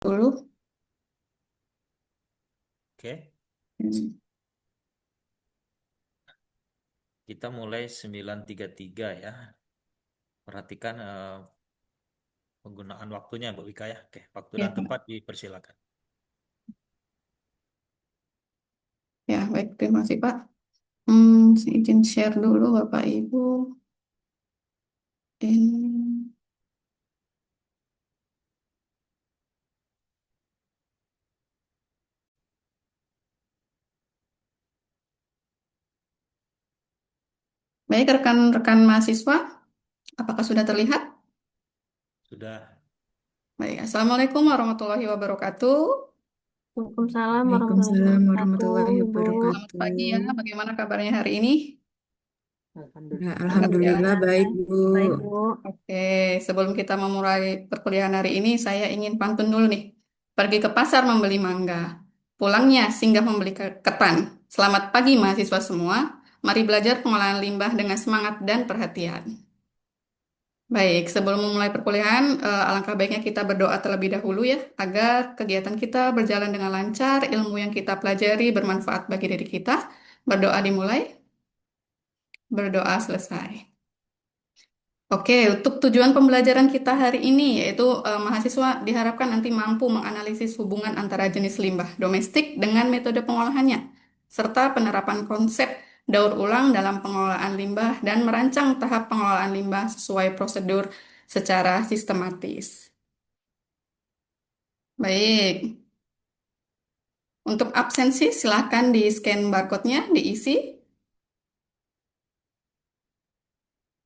Dulu. Oke, Hmm. kita mulai 9.33 ya. Perhatikan penggunaan waktunya, Bu Wika ya. Oke, waktu Ya, dan Pak. tempat dipersilakan. Ya, baik. Terima kasih, Pak. Saya izin share dulu, Bapak Ibu. Ini. Baik, rekan-rekan mahasiswa, apakah sudah terlihat? Sudah. Baik, Assalamualaikum warahmatullahi wabarakatuh. Waalaikumsalam warahmatullahi Waalaikumsalam wabarakatuh, warahmatullahi Ibu. Selamat pagi ya, wabarakatuh. bagaimana kabarnya hari ini? Ya, Alhamdulillah, Sehat ya. Alhamdulillah baik, baik, Bu. baik, Bu. Oke, sebelum kita memulai perkuliahan hari ini, saya ingin pantun dulu nih. Pergi ke pasar membeli mangga. Pulangnya singgah membeli ketan. Selamat pagi mahasiswa semua. Mari belajar pengolahan limbah dengan semangat dan perhatian. Baik, sebelum memulai perkuliahan, alangkah baiknya kita berdoa terlebih dahulu ya, agar kegiatan kita berjalan dengan lancar, ilmu yang kita pelajari bermanfaat bagi diri kita. Berdoa dimulai, berdoa selesai. Oke, untuk tujuan pembelajaran kita hari ini, yaitu mahasiswa diharapkan nanti mampu menganalisis hubungan antara jenis limbah domestik dengan metode pengolahannya, serta penerapan konsep daur ulang dalam pengelolaan limbah dan merancang tahap pengelolaan limbah sesuai prosedur secara sistematis. Baik, untuk absensi silahkan di-scan barcode-nya, diisi.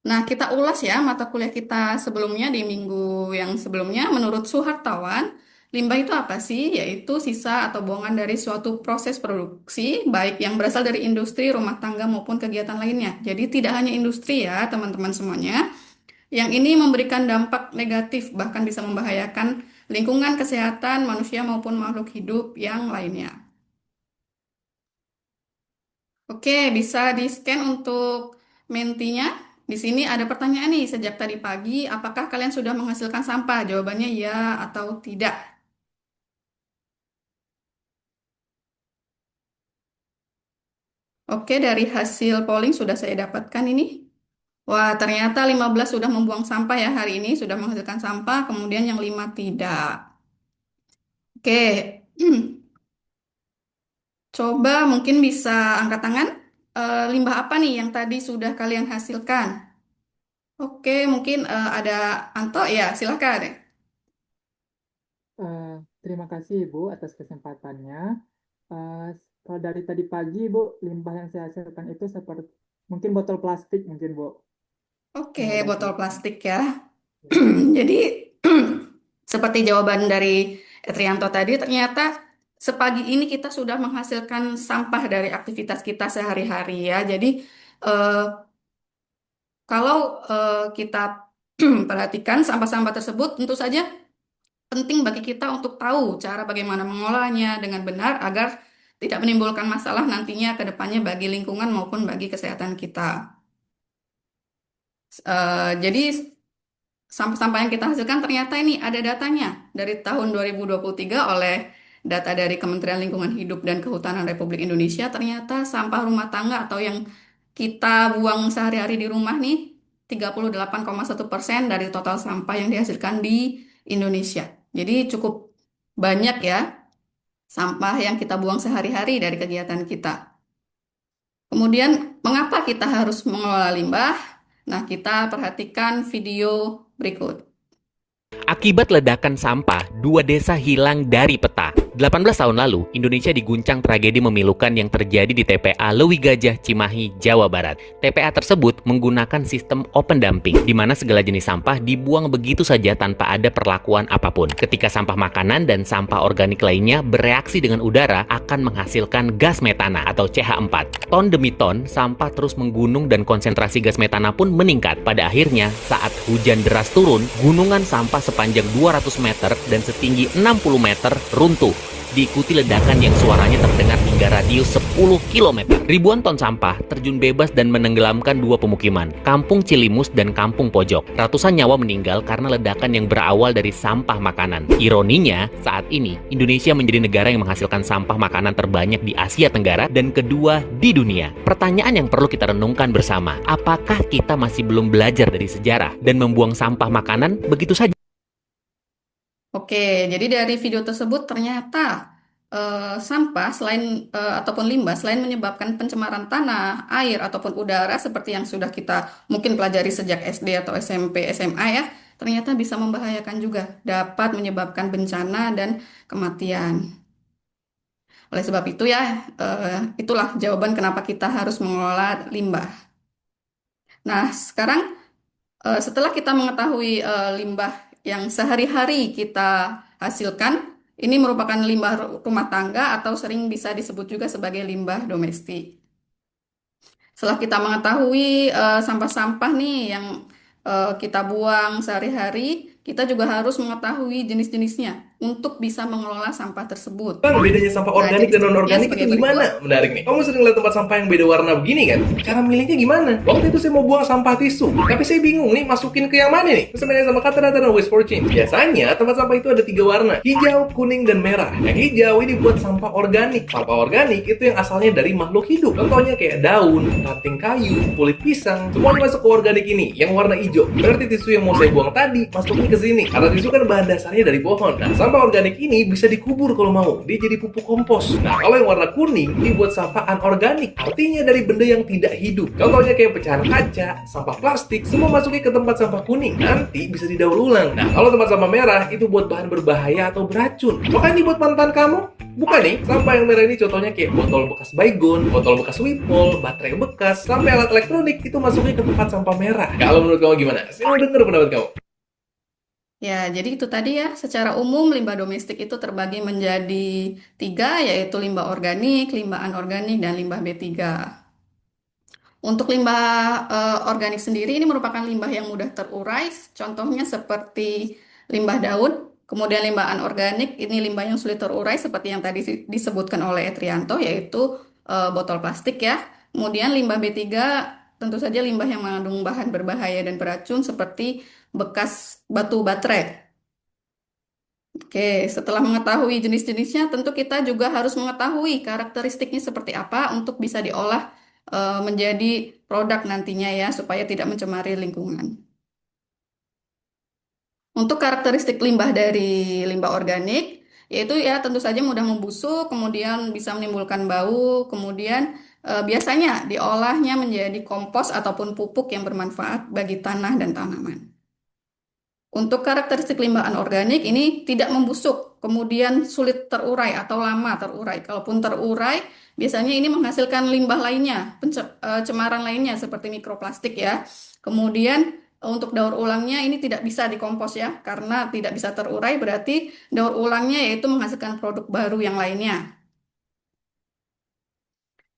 Nah, kita ulas ya mata kuliah kita sebelumnya di minggu yang sebelumnya. Menurut Suhartawan, limbah itu apa sih? Yaitu sisa atau buangan dari suatu proses produksi, baik yang berasal dari industri, rumah tangga maupun kegiatan lainnya. Jadi tidak hanya industri ya, teman-teman semuanya. Yang ini memberikan dampak negatif, bahkan bisa membahayakan lingkungan, kesehatan manusia maupun makhluk hidup yang lainnya. Oke, bisa di-scan untuk mentinya. Di sini ada pertanyaan nih, sejak tadi pagi, apakah kalian sudah menghasilkan sampah? Jawabannya ya atau tidak. Oke, dari hasil polling sudah saya dapatkan ini. Wah, ternyata 15 sudah membuang sampah ya hari ini, sudah menghasilkan sampah, kemudian yang 5 tidak. Oke, coba mungkin bisa angkat tangan. Limbah apa nih yang tadi sudah kalian hasilkan? Oke, mungkin ada Anto ya, silakan. Eh, Terima kasih Ibu atas kesempatannya. Eh, Kalau dari tadi pagi Bu, limbah yang saya hasilkan itu seperti mungkin botol plastik mungkin Bu Oke, yang udah botol saya. plastik ya. Ya. Jadi, seperti jawaban dari Etrianto tadi, ternyata sepagi ini kita sudah menghasilkan sampah dari aktivitas kita sehari-hari ya. Jadi, eh, kalau kita perhatikan sampah-sampah tersebut, tentu saja penting bagi kita untuk tahu cara bagaimana mengolahnya dengan benar agar tidak menimbulkan masalah nantinya ke depannya bagi lingkungan maupun bagi kesehatan kita. Jadi sampah-sampah yang kita hasilkan ternyata ini ada datanya dari tahun 2023 oleh data dari Kementerian Lingkungan Hidup dan Kehutanan Republik Indonesia. Ternyata sampah rumah tangga atau yang kita buang sehari-hari di rumah nih 38,1% dari total sampah yang dihasilkan di Indonesia. Jadi cukup banyak ya sampah yang kita buang sehari-hari dari kegiatan kita. Kemudian mengapa kita harus mengelola limbah? Nah, kita perhatikan video berikut. Akibat ledakan sampah, dua desa hilang dari peta. 18 tahun lalu, Indonesia diguncang tragedi memilukan yang terjadi di TPA Lewi Gajah, Cimahi, Jawa Barat. TPA tersebut menggunakan sistem open dumping, di mana segala jenis sampah dibuang begitu saja tanpa ada perlakuan apapun. Ketika sampah makanan dan sampah organik lainnya bereaksi dengan udara, akan menghasilkan gas metana atau CH4. Ton demi ton, sampah terus menggunung dan konsentrasi gas metana pun meningkat. Pada akhirnya, saat hujan deras turun, gunungan sampah sepanjang 200 meter dan setinggi 60 meter runtuh. diikuti ledakan yang suaranya terdengar hingga radius 10 km. Ribuan ton sampah terjun bebas dan menenggelamkan dua pemukiman, Kampung Cilimus dan Kampung Pojok. Ratusan nyawa meninggal karena ledakan yang berawal dari sampah makanan. Ironinya, saat ini Indonesia menjadi negara yang menghasilkan sampah makanan terbanyak di Asia Tenggara dan kedua di dunia. Pertanyaan yang perlu kita renungkan bersama, apakah kita masih belum belajar dari sejarah dan membuang sampah makanan begitu saja? Oke, jadi dari video tersebut ternyata sampah ataupun limbah selain menyebabkan pencemaran tanah, air ataupun udara seperti yang sudah kita mungkin pelajari sejak SD atau SMP, SMA ya, ternyata bisa membahayakan juga, dapat menyebabkan bencana dan kematian. Oleh sebab itu ya, itulah jawaban kenapa kita harus mengelola limbah. Nah, sekarang setelah kita mengetahui limbah yang sehari-hari kita hasilkan, ini merupakan limbah rumah tangga atau sering bisa disebut juga sebagai limbah domestik. Setelah kita mengetahui sampah-sampah nih yang kita buang sehari-hari, kita juga harus mengetahui jenis-jenisnya untuk bisa mengelola sampah tersebut. Bang, bedanya sampah Nah, organik dan non-organik sebagai itu gimana? berikut. Menarik nih. Kamu sering lihat tempat sampah yang beda warna begini kan? Cara milihnya gimana? Waktu itu saya mau buang sampah tisu, tapi saya bingung nih masukin ke yang mana nih? Terus nanya sama Kata-Data dan Waste for Change. Biasanya tempat sampah itu ada 3 warna, hijau, kuning, dan merah. Yang hijau ini buat sampah organik. Sampah organik itu yang asalnya dari makhluk hidup. Contohnya kayak daun, ranting kayu, kulit pisang. Semuanya masuk ke organik ini, yang warna hijau. Berarti tisu yang mau saya buang tadi masukin ke sini. Karena tisu kan bahan dasarnya dari pohon. Nah, sampah organik ini bisa dikubur kalau mau. Dia jadi pupuk kompos. Nah, kalau yang warna kuning ini buat sampah anorganik. Artinya dari benda yang tidak hidup. Contohnya kayak pecahan kaca, sampah plastik, semua masuknya ke tempat sampah kuning. Nanti bisa didaur ulang. Nah, kalau tempat sampah merah itu buat bahan berbahaya atau beracun. Maka ini buat mantan kamu? Bukan nih, sampah yang merah ini contohnya kayak botol bekas baygon, botol bekas wipol, baterai bekas, sampai alat elektronik itu masuknya ke tempat sampah merah. Kalau menurut kamu gimana? Saya mau denger pendapat kamu. Ya, jadi itu tadi ya, secara umum limbah domestik itu terbagi menjadi 3, yaitu limbah organik, limbah anorganik, dan limbah B3. Untuk limbah organik sendiri ini merupakan limbah yang mudah terurai, contohnya seperti limbah daun. Kemudian limbah anorganik ini limbah yang sulit terurai seperti yang tadi disebutkan oleh Etrianto, yaitu botol plastik ya. Kemudian limbah B3 tentu saja limbah yang mengandung bahan berbahaya dan beracun seperti bekas batu baterai. Oke, setelah mengetahui jenis-jenisnya, tentu kita juga harus mengetahui karakteristiknya seperti apa untuk bisa diolah menjadi produk nantinya ya, supaya tidak mencemari lingkungan. Untuk karakteristik limbah dari limbah organik, yaitu ya tentu saja mudah membusuk, kemudian bisa menimbulkan bau, kemudian biasanya diolahnya menjadi kompos ataupun pupuk yang bermanfaat bagi tanah dan tanaman. Untuk karakteristik limbah anorganik ini tidak membusuk, kemudian sulit terurai atau lama terurai. Kalaupun terurai, biasanya ini menghasilkan limbah lainnya, pencemaran lainnya seperti mikroplastik ya. Kemudian untuk daur ulangnya ini tidak bisa dikompos ya, karena tidak bisa terurai berarti daur ulangnya yaitu menghasilkan produk baru yang lainnya.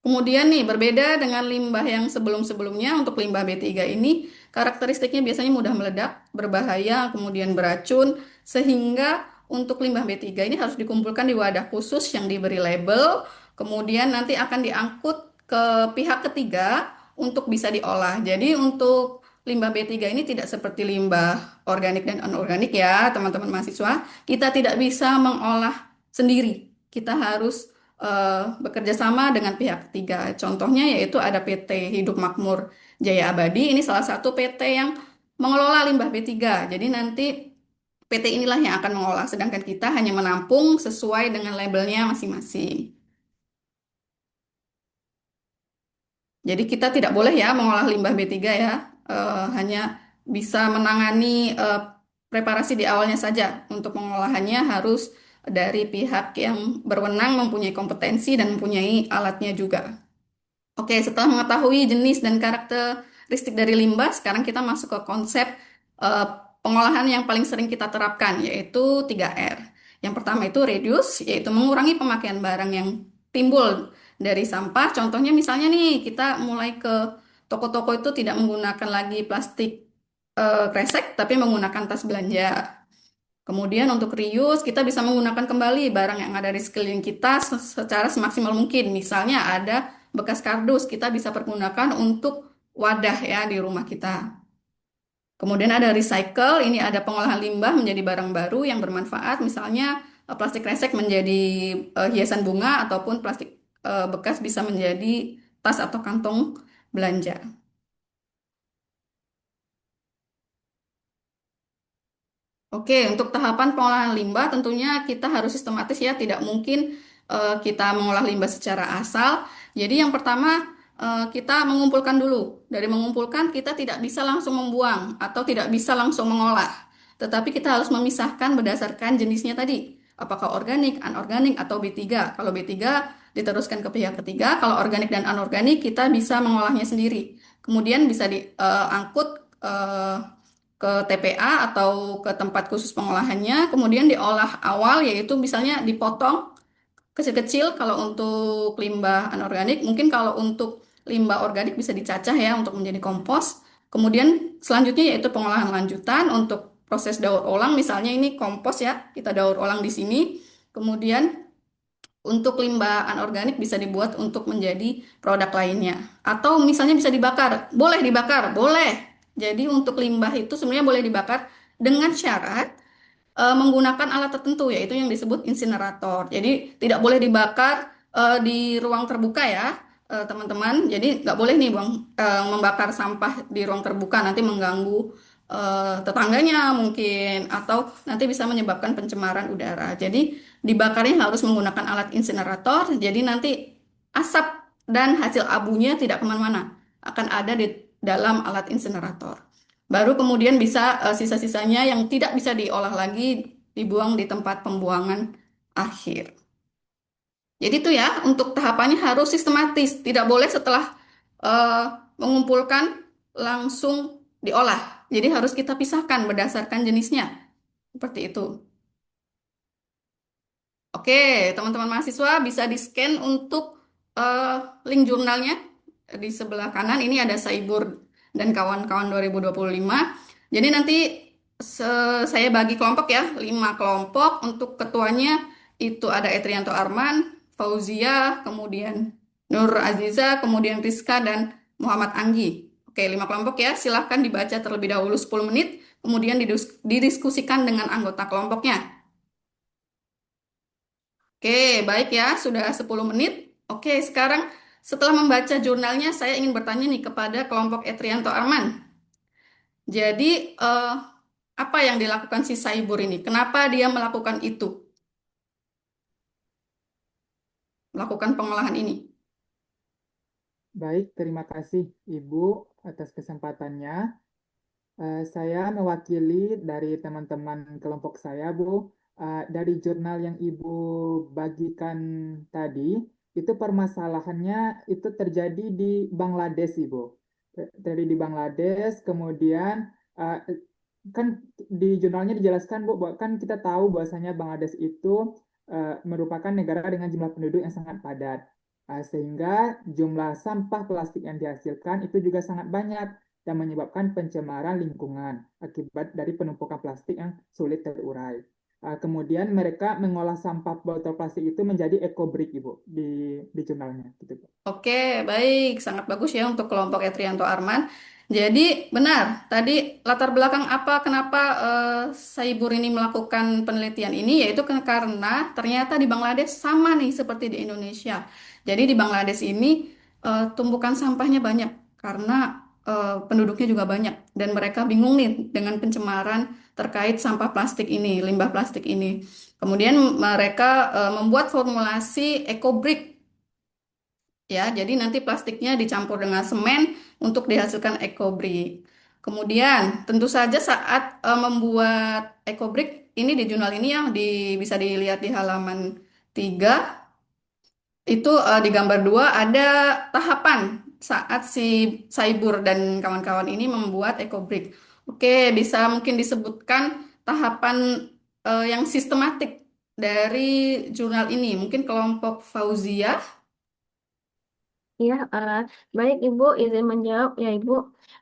Kemudian nih, berbeda dengan limbah yang sebelum-sebelumnya, untuk limbah B3 ini karakteristiknya biasanya mudah meledak, berbahaya, kemudian beracun, sehingga untuk limbah B3 ini harus dikumpulkan di wadah khusus yang diberi label, kemudian nanti akan diangkut ke pihak ketiga untuk bisa diolah. Jadi untuk limbah B3 ini tidak seperti limbah organik dan anorganik ya, teman-teman mahasiswa. Kita tidak bisa mengolah sendiri. Kita harus bekerja sama dengan pihak ketiga. Contohnya yaitu ada PT Hidup Makmur Jaya Abadi. Ini salah satu PT yang mengelola limbah B3. Jadi nanti PT inilah yang akan mengolah, sedangkan kita hanya menampung sesuai dengan labelnya masing-masing. Jadi kita tidak boleh ya mengolah limbah B3 ya, hanya bisa menangani preparasi di awalnya saja. Untuk pengolahannya harus dari pihak yang berwenang, mempunyai kompetensi dan mempunyai alatnya juga. Oke, setelah mengetahui jenis dan karakteristik dari limbah, sekarang kita masuk ke konsep pengolahan yang paling sering kita terapkan, yaitu 3R. Yang pertama itu reduce, yaitu mengurangi pemakaian barang yang timbul dari sampah. Contohnya misalnya nih, kita mulai ke toko-toko itu tidak menggunakan lagi plastik kresek, tapi menggunakan tas belanja. Kemudian untuk reuse, kita bisa menggunakan kembali barang yang ada di sekeliling kita secara semaksimal mungkin. Misalnya ada bekas kardus, kita bisa pergunakan untuk wadah ya di rumah kita. Kemudian ada recycle, ini ada pengolahan limbah menjadi barang baru yang bermanfaat, misalnya plastik kresek menjadi hiasan bunga ataupun plastik bekas bisa menjadi tas atau kantong belanja. Oke, untuk tahapan pengolahan limbah tentunya kita harus sistematis ya, tidak mungkin kita mengolah limbah secara asal. Jadi yang pertama kita mengumpulkan dulu. Dari mengumpulkan kita tidak bisa langsung membuang atau tidak bisa langsung mengolah. Tetapi kita harus memisahkan berdasarkan jenisnya tadi. Apakah organik, anorganik, atau B3. Kalau B3 diteruskan ke pihak ketiga, kalau organik dan anorganik kita bisa mengolahnya sendiri. Kemudian bisa diangkut ke TPA atau ke tempat khusus pengolahannya, kemudian diolah awal, yaitu misalnya dipotong kecil-kecil kalau untuk limbah anorganik, mungkin kalau untuk limbah organik bisa dicacah ya untuk menjadi kompos. Kemudian selanjutnya yaitu pengolahan lanjutan untuk proses daur ulang, misalnya ini kompos ya, kita daur ulang di sini. Kemudian untuk limbah anorganik bisa dibuat untuk menjadi produk lainnya. Atau misalnya bisa dibakar. Boleh dibakar, boleh. Jadi untuk limbah itu sebenarnya boleh dibakar dengan syarat menggunakan alat tertentu, yaitu yang disebut insinerator. Jadi tidak boleh dibakar di ruang terbuka ya, teman-teman. Jadi nggak boleh nih membakar sampah di ruang terbuka, nanti mengganggu tetangganya mungkin, atau nanti bisa menyebabkan pencemaran udara. Jadi dibakarnya harus menggunakan alat insinerator, jadi nanti asap dan hasil abunya tidak kemana-mana, akan ada di dalam alat insinerator. Baru kemudian bisa sisa-sisanya yang tidak bisa diolah lagi dibuang di tempat pembuangan akhir. Jadi itu ya, untuk tahapannya harus sistematis, tidak boleh setelah eh, mengumpulkan langsung diolah. Jadi harus kita pisahkan berdasarkan jenisnya, seperti itu. Oke, teman-teman mahasiswa bisa di-scan untuk eh, link jurnalnya di sebelah kanan. Ini ada Saibur dan kawan-kawan 2025. Jadi nanti saya bagi kelompok ya, 5 kelompok. Untuk ketuanya itu ada Etrianto Arman, Fauzia, kemudian Nur Aziza, kemudian Rizka, dan Muhammad Anggi. Oke, 5 kelompok ya. Silahkan dibaca terlebih dahulu 10 menit, kemudian didiskusikan dengan anggota kelompoknya. Oke, baik ya, sudah 10 menit. Oke, sekarang setelah membaca jurnalnya, saya ingin bertanya nih kepada kelompok Etrianto Arman. Jadi, apa yang dilakukan si Saibur ini? Kenapa dia melakukan itu? Melakukan pengolahan ini? Baik, terima kasih Ibu atas kesempatannya. Saya mewakili dari teman-teman kelompok saya, Bu. Dari jurnal yang Ibu bagikan tadi, itu permasalahannya itu terjadi di Bangladesh, Ibu. Dari di Bangladesh, kemudian kan di jurnalnya dijelaskan, Bu, bahwa kan kita tahu bahwasanya Bangladesh itu merupakan negara dengan jumlah penduduk yang sangat padat. Sehingga jumlah sampah plastik yang dihasilkan itu juga sangat banyak dan menyebabkan pencemaran lingkungan akibat dari penumpukan plastik yang sulit terurai. Kemudian mereka mengolah sampah botol plastik itu menjadi eco-brick, Ibu, di jurnalnya. Gitu, Bu. Oke, baik. Sangat bagus ya untuk kelompok Etrianto Arman. Jadi, benar. Tadi latar belakang apa kenapa Saibur ini melakukan penelitian ini, yaitu karena ternyata di Bangladesh sama nih seperti di Indonesia. Jadi di Bangladesh ini tumpukan sampahnya banyak karena penduduknya juga banyak. Dan mereka bingung nih dengan pencemaran terkait sampah plastik ini, limbah plastik ini. Kemudian mereka membuat formulasi eco-brick. Ya, jadi nanti plastiknya dicampur dengan semen untuk dihasilkan ecobrick. Kemudian, tentu saja saat membuat ecobrick ini di jurnal ini ya bisa dilihat di halaman 3 itu di gambar 2 ada tahapan saat si Saibur dan kawan-kawan ini membuat ecobrick. Oke, bisa mungkin disebutkan tahapan yang sistematik dari jurnal ini. Mungkin kelompok Fauzia. Iya, baik Ibu, izin menjawab ya Ibu.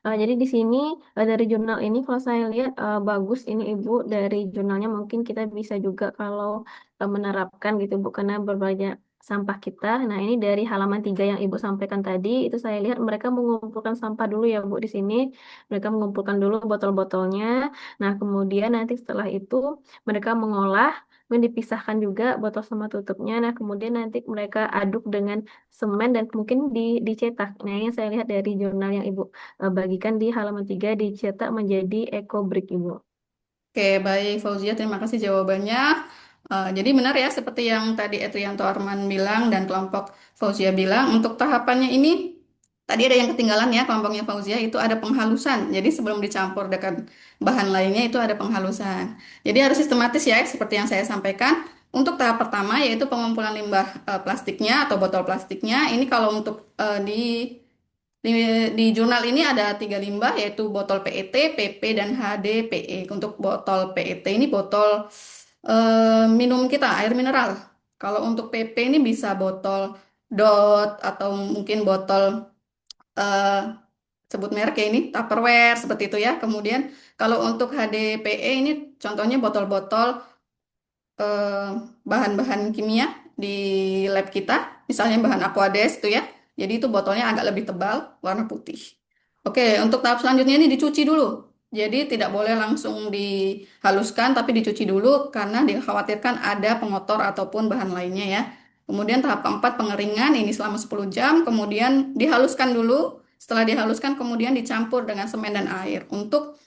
Jadi di sini dari jurnal ini kalau saya lihat bagus ini Ibu, dari jurnalnya mungkin kita bisa juga kalau menerapkan gitu Bu, karena berbanyak sampah kita. Nah ini dari halaman 3 yang Ibu sampaikan tadi, itu saya lihat mereka mengumpulkan sampah dulu ya Bu di sini. Mereka mengumpulkan dulu botol-botolnya. Nah kemudian nanti setelah itu mereka mengolah, kemudian dipisahkan juga botol sama tutupnya. Nah kemudian nanti mereka aduk dengan semen dan mungkin dicetak. Nah, ini yang saya lihat dari jurnal yang Ibu bagikan di halaman 3 dicetak menjadi eco brick Ibu. Oke, baik Fauzia, terima kasih jawabannya. Jadi benar ya, seperti yang tadi Etrianto Arman bilang dan kelompok Fauzia bilang, untuk tahapannya ini, tadi ada yang ketinggalan ya, kelompoknya Fauzia, itu ada penghalusan. Jadi sebelum dicampur dengan bahan lainnya, itu ada penghalusan. Jadi harus sistematis ya, seperti yang saya sampaikan. Untuk tahap pertama, yaitu pengumpulan limbah plastiknya atau botol plastiknya. Ini kalau untuk di, di jurnal ini ada 3 limbah yaitu botol PET, PP, dan HDPE. Untuk botol PET ini botol minum kita, air mineral. Kalau untuk PP ini bisa botol DOT atau mungkin botol eh, sebut merek ya ini, Tupperware seperti itu ya. Kemudian kalau untuk HDPE ini contohnya botol-botol eh, bahan-bahan kimia di lab kita, misalnya bahan Aquades itu ya. Jadi itu botolnya agak lebih tebal, warna putih. Oke, untuk tahap selanjutnya ini dicuci dulu. Jadi tidak boleh langsung dihaluskan, tapi dicuci dulu karena dikhawatirkan ada pengotor ataupun bahan lainnya ya. Kemudian tahap keempat pengeringan, ini selama 10 jam, kemudian dihaluskan dulu. Setelah dihaluskan, kemudian dicampur dengan semen dan air. Untuk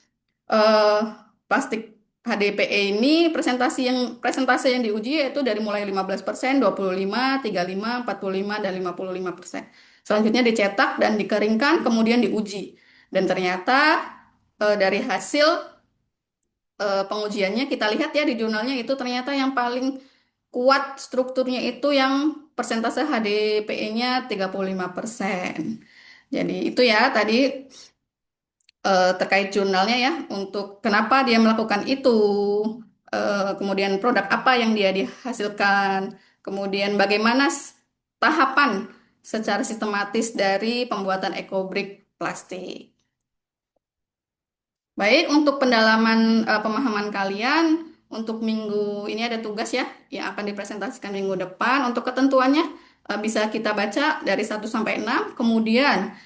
eh, plastik HDPE ini presentasi yang diuji yaitu dari mulai 15%, 25, 35, 45, dan 55%. Selanjutnya dicetak dan dikeringkan, kemudian diuji. Dan ternyata dari hasil pengujiannya kita lihat ya di jurnalnya itu ternyata yang paling kuat strukturnya itu yang persentase HDPE-nya 35%. Jadi itu ya tadi terkait jurnalnya ya untuk kenapa dia melakukan itu, kemudian produk apa yang dia dihasilkan, kemudian bagaimana tahapan secara sistematis dari pembuatan ekobrik plastik. Baik, untuk pendalaman pemahaman kalian, untuk minggu ini ada tugas ya yang akan dipresentasikan minggu depan. Untuk ketentuannya bisa kita baca dari 1 sampai 6. Kemudian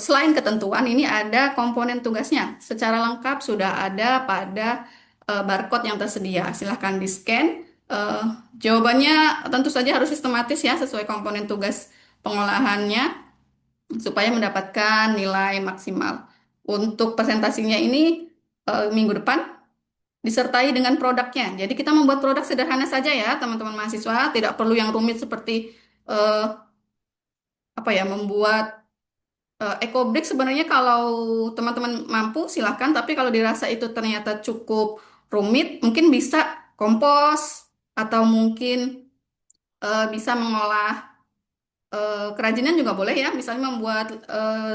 selain ketentuan ini ada komponen tugasnya. Secara lengkap sudah ada pada barcode yang tersedia. Silahkan di-scan. Eh, Jawabannya tentu saja harus sistematis ya sesuai komponen tugas pengolahannya supaya mendapatkan nilai maksimal. Untuk presentasinya ini minggu depan disertai dengan produknya. Jadi kita membuat produk sederhana saja ya, teman-teman mahasiswa, tidak perlu yang rumit seperti eh, apa ya, membuat EcoBrick sebenarnya kalau teman-teman mampu silahkan, tapi kalau dirasa itu ternyata cukup rumit, mungkin bisa kompos atau mungkin bisa mengolah kerajinan juga boleh ya, misalnya membuat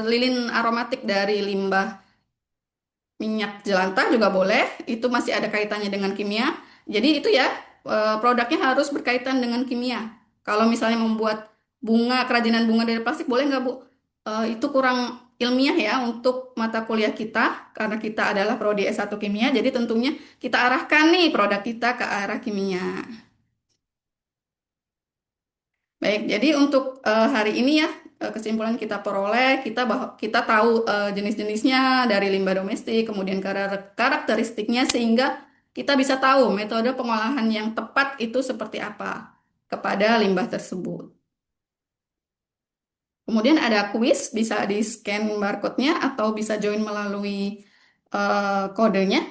lilin aromatik dari limbah minyak jelantah juga boleh, itu masih ada kaitannya dengan kimia. Jadi itu ya, produknya harus berkaitan dengan kimia. Kalau misalnya membuat kerajinan bunga dari plastik boleh nggak Bu? Itu kurang ilmiah ya untuk mata kuliah kita, karena kita adalah prodi S1 kimia, jadi tentunya kita arahkan nih produk kita ke arah kimia. Baik, jadi untuk hari ini ya kesimpulan kita peroleh kita tahu jenis-jenisnya dari limbah domestik, kemudian karakteristiknya sehingga kita bisa tahu metode pengolahan yang tepat itu seperti apa kepada limbah tersebut. Kemudian ada kuis, bisa di-scan barcode-nya atau bisa join melalui kodenya.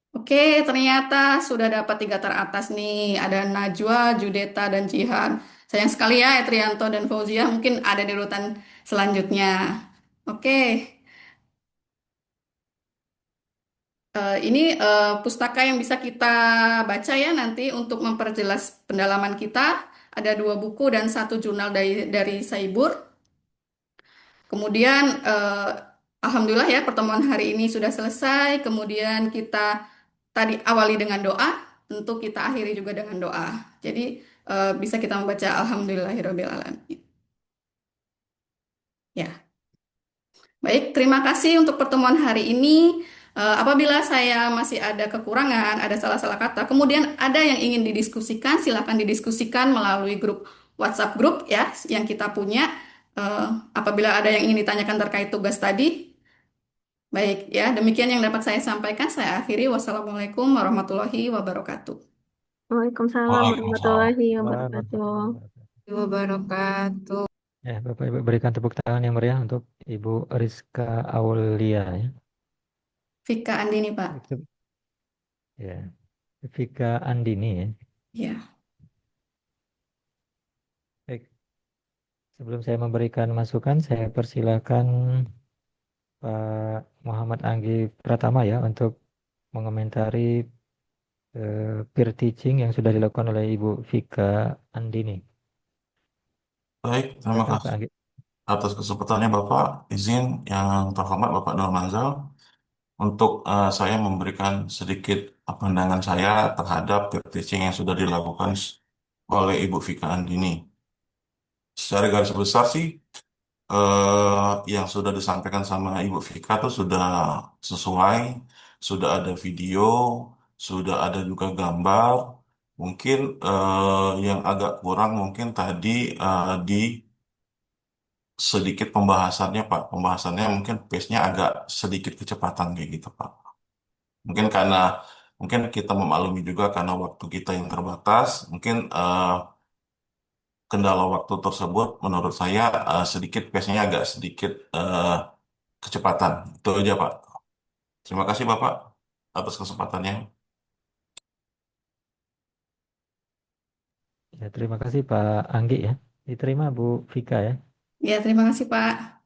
Oke, ternyata sudah dapat 3 teratas nih. Ada Najwa, Judeta, dan Jihan. Sayang sekali ya, Etrianto dan Fauzia mungkin ada di urutan selanjutnya. Oke, ini pustaka yang bisa kita baca ya nanti untuk memperjelas pendalaman kita. Ada 2 buku dan 1 jurnal dari Saibur. Kemudian, alhamdulillah ya pertemuan hari ini sudah selesai. Kemudian kita tadi awali dengan doa, tentu kita akhiri juga dengan doa. Jadi bisa kita membaca Alhamdulillahirobbil alamin. Ya. Baik, terima kasih untuk pertemuan hari ini. Apabila saya masih ada kekurangan, ada salah-salah kata, kemudian ada yang ingin didiskusikan, silakan didiskusikan melalui grup WhatsApp grup ya yang kita punya. Apabila ada yang ingin ditanyakan terkait tugas tadi, baik ya, demikian yang dapat saya sampaikan. Saya akhiri. Wassalamualaikum warahmatullahi wabarakatuh. Waalaikumsalam Waalaikumsalam. warahmatullahi wabarakatuh. Waalaikumsalam warahmatullahi Wabarakatuh. Ya, Bapak Ibu berikan tepuk tangan yang meriah untuk Ibu Rizka Aulia ya. Vika Andini, Pak. Itu ya, Vika Andini ya. Ya. Baik, sebelum saya memberikan masukan, saya persilakan Pak Muhammad Anggi Pratama ya untuk mengomentari peer teaching yang sudah dilakukan oleh Ibu Vika Andini. Baik, terima Silakan Pak kasih Anggi. atas kesempatannya Bapak. Izin yang terhormat Bapak Nurmanzal untuk saya memberikan sedikit pandangan saya terhadap peer teaching yang sudah dilakukan oleh Ibu Vika Andini. Secara garis besar sih, yang sudah disampaikan sama Ibu Vika itu sudah sesuai, sudah ada video, sudah ada juga gambar. Mungkin yang agak kurang mungkin tadi di sedikit pembahasannya Pak. Pembahasannya mungkin pace-nya agak sedikit kecepatan kayak gitu Pak. Mungkin karena mungkin kita memaklumi juga karena waktu kita yang terbatas, mungkin kendala waktu tersebut menurut saya sedikit pace-nya agak sedikit kecepatan. Itu aja Pak. Terima kasih Bapak atas kesempatannya. Ya, terima kasih Pak Anggi ya. Diterima Bu Vika ya. Ya, terima kasih, Pak.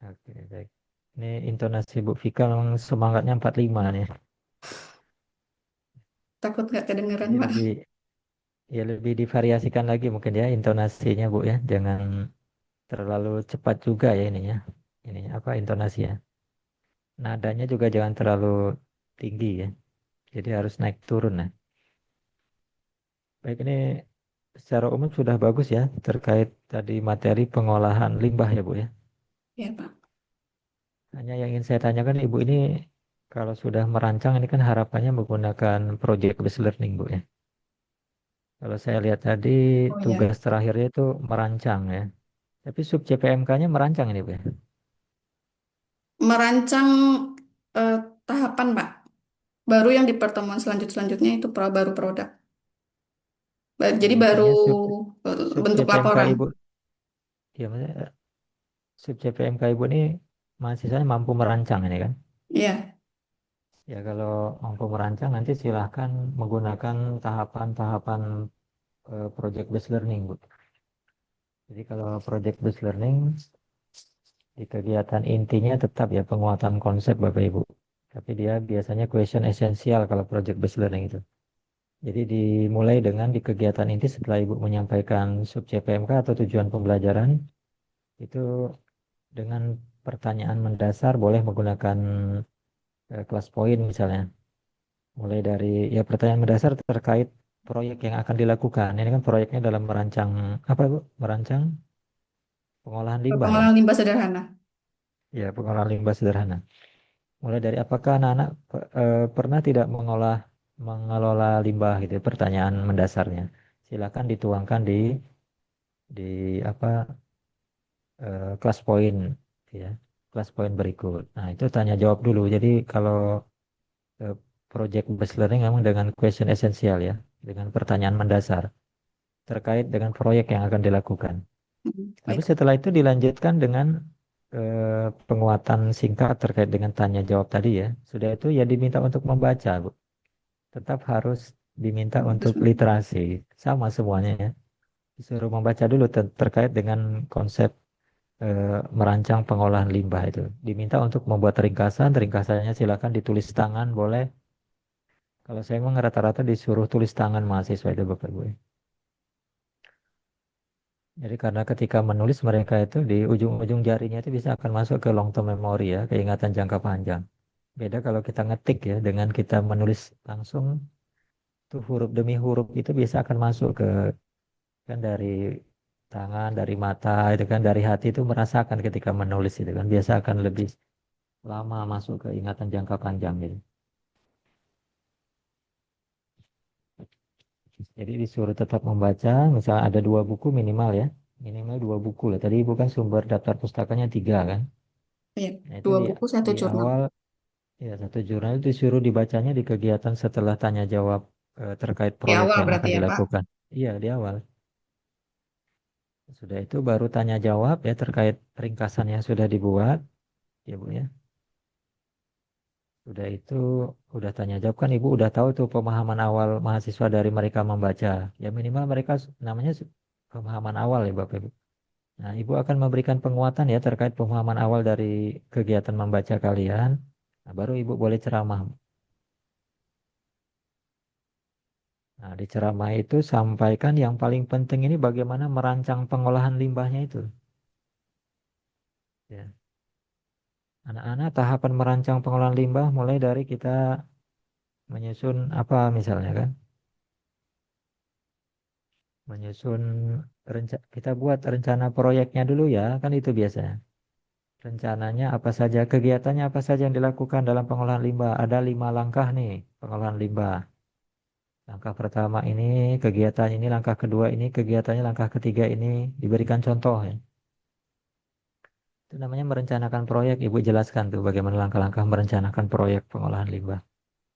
Oke, baik. Ini intonasi Bu Vika memang semangatnya 45 nih. Takut nggak kedengeran, Jadi Pak. lebih divariasikan lagi mungkin ya intonasinya Bu ya. Jangan terlalu cepat juga ya ininya. Ini apa intonasi ya. Nadanya juga jangan terlalu tinggi ya. Jadi harus naik turun ya. Baik, ini secara umum sudah bagus ya terkait tadi materi pengolahan limbah ya Bu ya. Ya, Pak. Hanya yang ingin saya tanyakan Ibu ini kalau sudah merancang ini kan harapannya menggunakan project based learning Bu ya. Kalau saya lihat tadi Oh ya, tugas terakhirnya itu merancang ya. Tapi sub CPMK-nya merancang ini Bu ya. merancang eh, tahapan, Pak. Baru yang di pertemuan selanjutnya itu baru produk. Jadi baru Maksudnya sub bentuk CPMK laporan. Ibu, ya maksudnya sub CPMK Ibu ini mahasiswanya mampu merancang ini kan. Iya, Ya kalau mampu merancang nanti silahkan menggunakan tahapan-tahapan project based learning Bu. Jadi kalau project based learning di kegiatan intinya tetap ya penguatan konsep Bapak Ibu. Tapi dia biasanya question esensial kalau project based learning itu. Jadi dimulai dengan di kegiatan inti setelah Ibu menyampaikan sub CPMK atau tujuan pembelajaran itu dengan pertanyaan mendasar boleh menggunakan kelas poin misalnya. Mulai dari ya pertanyaan mendasar terkait proyek yang akan dilakukan. Ini kan proyeknya dalam merancang apa Bu? Merancang pengolahan limbah ya. pengolahan limbah sederhana. Ya, pengolahan limbah sederhana. Mulai dari apakah anak-anak pernah tidak mengelola limbah gitu, ya, pertanyaan mendasarnya. Silakan dituangkan di apa kelas poin ya, kelas poin berikut. Nah, itu tanya jawab dulu. Jadi kalau eh, project based learning memang dengan question esensial ya, dengan pertanyaan mendasar terkait dengan proyek yang akan dilakukan. Tapi Baik. setelah itu dilanjutkan dengan penguatan singkat terkait dengan tanya jawab tadi ya. Sudah itu ya diminta untuk membaca, Bu. Tetap harus diminta untuk literasi. Sama semuanya ya. Disuruh membaca dulu terkait dengan konsep merancang pengolahan limbah itu. Diminta untuk membuat ringkasan, ringkasannya silakan ditulis tangan, boleh. Kalau saya memang rata-rata disuruh tulis tangan mahasiswa itu Bapak Ibu. Jadi karena ketika menulis mereka itu di ujung-ujung jarinya itu bisa akan masuk ke long term memory ya, keingatan jangka panjang. Beda kalau kita ngetik ya, dengan kita menulis langsung tuh huruf demi huruf itu bisa akan masuk ke Kan dari tangan, dari mata itu kan dari hati itu merasakan ketika menulis itu kan biasa akan lebih lama masuk ke ingatan jangka panjang gitu. Jadi disuruh tetap membaca, misal ada 2 buku minimal ya, minimal 2 buku lah. Tadi bukan sumber daftar pustakanya 3 kan. Iya, Nah itu 2 buku, satu di jurnal. awal ya satu jurnal itu disuruh dibacanya di kegiatan setelah tanya jawab terkait Di proyek awal yang berarti akan ya, Pak. dilakukan. Iya di awal. Sudah itu baru tanya jawab ya terkait ringkasan yang sudah dibuat, ya Bu ya. Udah itu, udah tanya jawab kan Ibu udah tahu tuh pemahaman awal mahasiswa dari mereka membaca. Ya minimal mereka namanya pemahaman awal ya Bapak Ibu. Nah, Ibu akan memberikan penguatan ya terkait pemahaman awal dari kegiatan membaca kalian. Nah, baru Ibu boleh ceramah. Nah, di ceramah itu sampaikan yang paling penting ini bagaimana merancang pengolahan limbahnya itu. Ya. Anak-anak tahapan merancang pengolahan limbah mulai dari kita menyusun apa misalnya kan. Menyusun kita buat rencana proyeknya dulu ya, kan itu biasanya. Rencananya apa saja, kegiatannya apa saja yang dilakukan dalam pengolahan limbah. Ada 5 langkah nih pengolahan limbah. Langkah pertama ini kegiatan ini, langkah kedua ini kegiatannya, langkah ketiga ini diberikan contoh ya. Itu namanya merencanakan proyek. Ibu jelaskan tuh bagaimana langkah-langkah merencanakan proyek pengolahan limbah.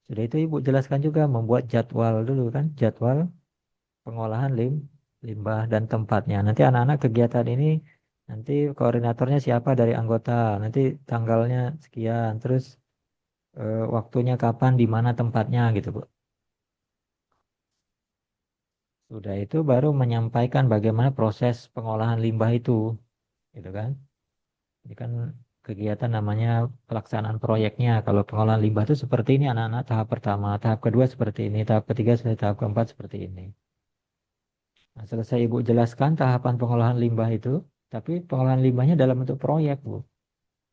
Sudah itu Ibu jelaskan juga membuat jadwal dulu kan, jadwal pengolahan limbah dan tempatnya. Nanti anak-anak kegiatan ini nanti koordinatornya siapa dari anggota, nanti tanggalnya sekian, terus waktunya kapan, di mana tempatnya gitu, Bu. Sudah itu baru menyampaikan bagaimana proses pengolahan limbah itu, gitu kan. Ini kan kegiatan namanya pelaksanaan proyeknya. Kalau pengolahan limbah itu seperti ini anak-anak tahap pertama, tahap kedua seperti ini, tahap ketiga, tahap keempat seperti ini. Nah, selesai Ibu jelaskan tahapan pengolahan limbah itu, tapi pengolahan limbahnya dalam bentuk proyek, Bu.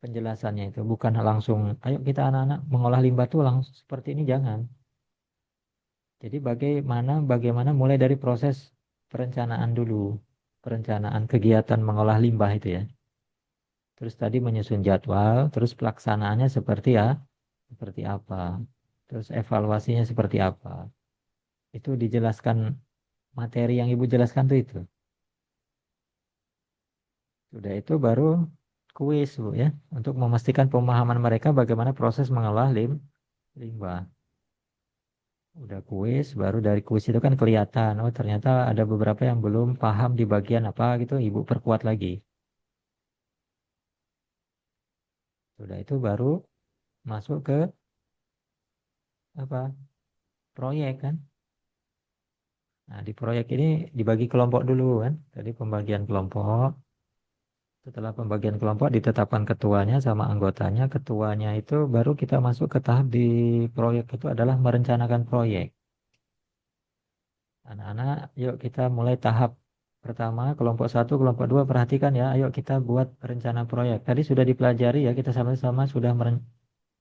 Penjelasannya itu bukan langsung, ayo kita anak-anak mengolah limbah tuh langsung seperti ini, jangan. Jadi bagaimana mulai dari proses perencanaan dulu, perencanaan kegiatan mengolah limbah itu ya. Terus tadi menyusun jadwal, terus pelaksanaannya seperti apa. Terus evaluasinya seperti apa. Itu dijelaskan materi yang Ibu jelaskan tuh itu. Sudah itu baru kuis Bu ya untuk memastikan pemahaman mereka bagaimana proses mengolah limbah. Udah kuis, baru dari kuis itu kan kelihatan, oh ternyata ada beberapa yang belum paham di bagian apa gitu, Ibu perkuat lagi. Sudah itu baru masuk ke apa? Proyek kan. Nah, di proyek ini dibagi kelompok dulu kan. Tadi pembagian kelompok. Setelah pembagian kelompok ditetapkan ketuanya sama anggotanya. Ketuanya itu baru kita masuk ke tahap di proyek itu adalah merencanakan proyek. Anak-anak, yuk kita mulai tahap pertama, kelompok satu, kelompok dua, perhatikan ya, ayo kita buat rencana proyek. Tadi sudah dipelajari ya, kita sama-sama sudah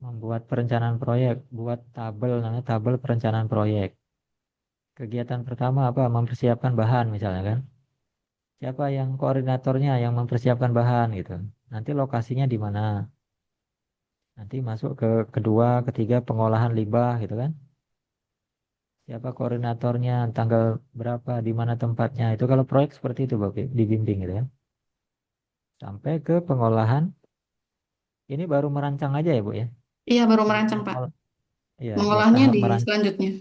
membuat perencanaan proyek, buat tabel, namanya tabel perencanaan proyek. Kegiatan pertama apa? Mempersiapkan bahan misalnya kan. Siapa yang koordinatornya yang mempersiapkan bahan gitu. Nanti lokasinya di mana? Nanti masuk ke kedua, ketiga pengolahan limbah gitu kan. Siapa koordinatornya, tanggal berapa, di mana tempatnya. Itu kalau proyek seperti itu Bapak, dibimbing gitu ya. Sampai ke pengolahan, ini baru merancang aja ya Bu ya. Iya, baru Jadi merancang, Pak. ya di Mengolahnya tahap di merancang selanjutnya.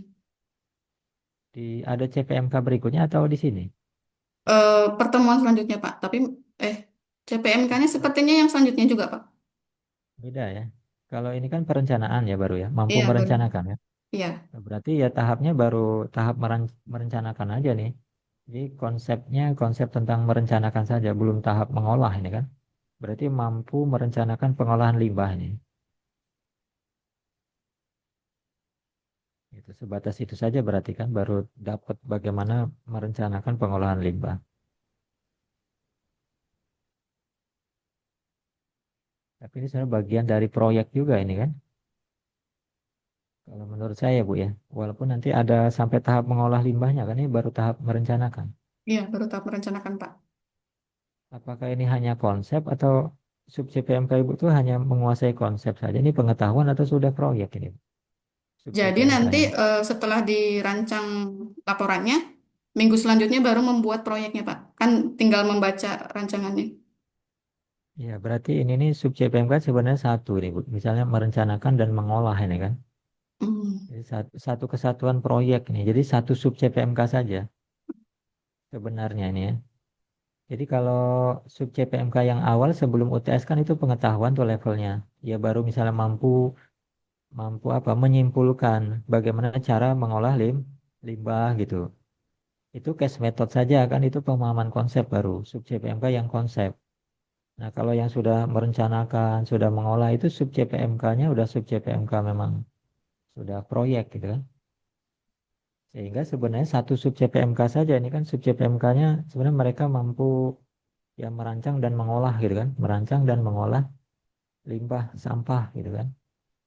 ada CPMK berikutnya atau di sini? Pertemuan selanjutnya, Pak. Tapi, eh, CPMK-nya sepertinya yang selanjutnya juga, Pak. Beda ya. Kalau ini kan perencanaan ya baru ya, mampu Iya, baru. merencanakan ya. Iya. Berarti ya tahapnya baru tahap merencanakan aja nih. Jadi konsepnya konsep tentang merencanakan saja, belum tahap mengolah ini kan. Berarti mampu merencanakan pengolahan limbah ini. Itu sebatas itu saja berarti kan baru dapat bagaimana merencanakan pengolahan limbah. Tapi ini sebenarnya bagian dari proyek juga ini kan. Kalau menurut saya Bu ya, walaupun nanti ada sampai tahap mengolah limbahnya kan ini baru tahap merencanakan. Iya, baru tahap merencanakan, Pak. Apakah ini hanya konsep atau sub CPMK Ibu itu hanya menguasai konsep saja? Ini pengetahuan atau sudah proyek ini? Sub Jadi nanti CPMK-nya. setelah dirancang laporannya, minggu selanjutnya baru membuat proyeknya, Pak. Kan tinggal membaca rancangannya. Ya, berarti ini nih sub CPMK sebenarnya satu nih, Bu. Misalnya merencanakan dan mengolah ini kan. Hmm. Jadi satu kesatuan proyek nih. Jadi satu sub CPMK saja sebenarnya ini ya. Jadi kalau sub CPMK yang awal sebelum UTS kan itu pengetahuan tuh levelnya. Ya baru misalnya mampu mampu apa menyimpulkan bagaimana cara mengolah limbah gitu. Itu case method saja kan itu pemahaman konsep baru sub CPMK yang konsep. Nah, kalau yang sudah merencanakan, sudah mengolah itu sub CPMK-nya udah sub CPMK memang sudah proyek gitu kan. Sehingga sebenarnya satu sub CPMK saja ini kan sub CPMK-nya sebenarnya mereka mampu ya merancang dan mengolah gitu kan, merancang dan mengolah limbah sampah gitu kan.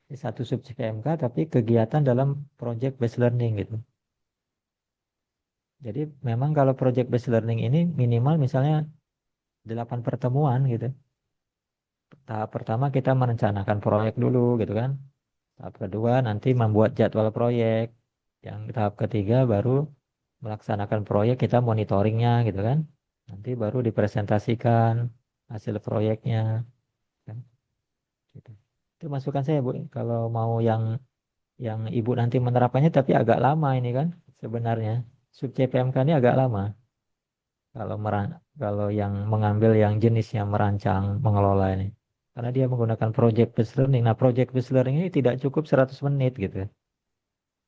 Ini satu sub CPMK tapi kegiatan dalam project based learning gitu. Jadi memang kalau project based learning ini minimal misalnya 8 pertemuan gitu. Tahap pertama kita merencanakan proyek dulu gitu kan. Tahap kedua nanti membuat jadwal proyek. Yang tahap ketiga baru melaksanakan proyek kita monitoringnya gitu kan. Nanti baru dipresentasikan hasil proyeknya kan. Gitu. Itu masukan saya Bu. Kalau mau yang Ibu nanti menerapkannya tapi agak lama ini kan sebenarnya. Sub CPMK ini agak lama. Kalau yang mengambil yang jenisnya merancang, mengelola ini. Karena dia menggunakan project based learning. Nah, project based learning ini tidak cukup 100 menit gitu.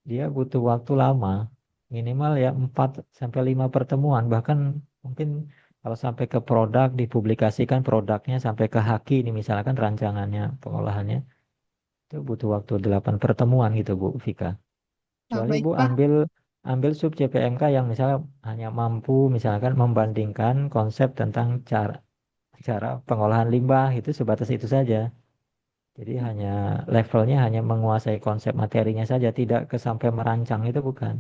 Dia butuh waktu lama. Minimal ya 4 sampai 5 pertemuan. Bahkan mungkin kalau sampai ke produk, dipublikasikan produknya sampai ke haki ini misalkan rancangannya, pengolahannya. Itu butuh waktu 8 pertemuan gitu Bu Vika. Kecuali Baik, Bu Pak. ambil ambil sub CPMK yang misalnya hanya mampu misalkan membandingkan konsep tentang cara cara pengolahan limbah itu sebatas itu saja. Jadi hanya levelnya hanya menguasai konsep materinya saja, tidak ke sampai merancang itu bukan.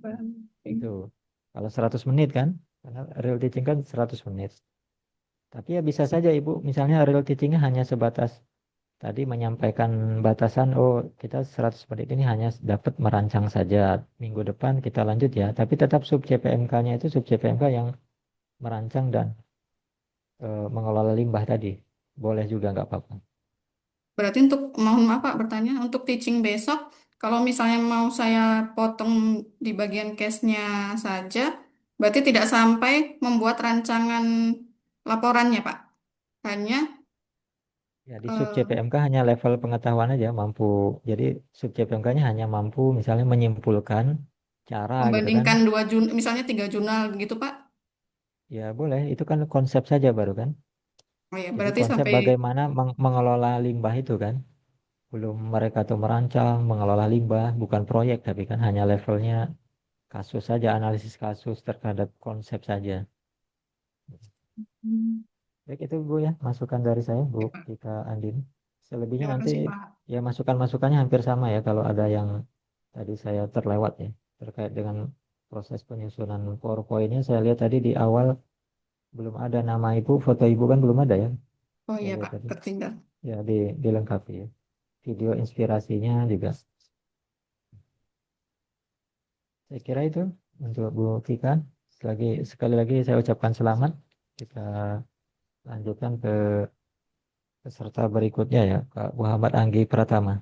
Baik. Itu. Kalau 100 menit kan, karena real teaching kan 100 menit. Tapi ya bisa saja Ibu, misalnya real teachingnya hanya sebatas tadi menyampaikan batasan, oh kita 100 menit ini hanya dapat merancang saja. Minggu depan kita lanjut ya. Tapi tetap sub CPMK-nya itu sub CPMK yang merancang dan mengelola limbah tadi. Boleh juga nggak apa-apa. Berarti untuk, mohon maaf Pak bertanya, untuk teaching besok, kalau misalnya mau saya potong di bagian case-nya saja, berarti tidak sampai membuat rancangan laporannya Pak. Hanya Ya, di sub eh, CPMK hanya level pengetahuan aja mampu. Jadi sub CPMK-nya hanya mampu misalnya menyimpulkan cara gitu kan. membandingkan misalnya 3 jurnal gitu Pak. Ya boleh, itu kan konsep saja baru kan. Oh ya, Jadi berarti konsep sampai bagaimana mengelola limbah itu kan. Belum mereka tuh merancang, mengelola limbah, bukan proyek tapi kan hanya levelnya kasus saja, analisis kasus terhadap konsep saja. Hmm, Baik itu Bu ya, masukan dari saya Bu ya, Pak. Tika Andin. Selebihnya Terima nanti kasih Pak. ya masukan-masukannya hampir sama ya kalau ada yang tadi saya terlewat ya terkait dengan proses penyusunan PowerPoint-nya. Saya lihat tadi di awal belum ada nama Ibu, foto Ibu kan belum ada ya. Oh Saya iya lihat Pak, tadi. tertinggal. Ya dilengkapi ya. Video inspirasinya juga. Saya kira itu untuk Bu Tika. Sekali lagi saya ucapkan selamat. Kita lanjutkan ke peserta berikutnya ya, Kak Muhammad Anggi Pratama.